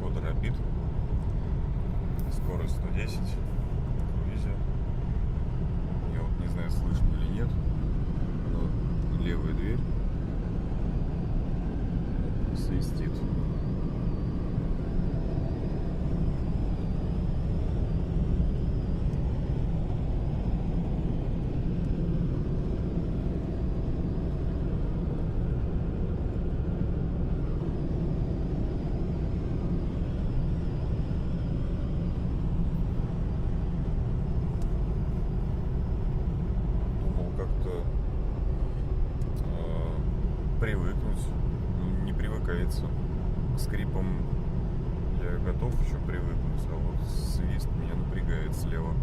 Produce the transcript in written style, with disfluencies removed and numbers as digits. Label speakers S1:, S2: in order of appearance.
S1: Skoda Rapid. Скорость 110 в круизе. Я вот не знаю, слышно или нет, но левая дверь свистит. Как-то привыкнуть, не привыкается. К скрипам я готов еще привыкнуть, а вот свист меня напрягает слева.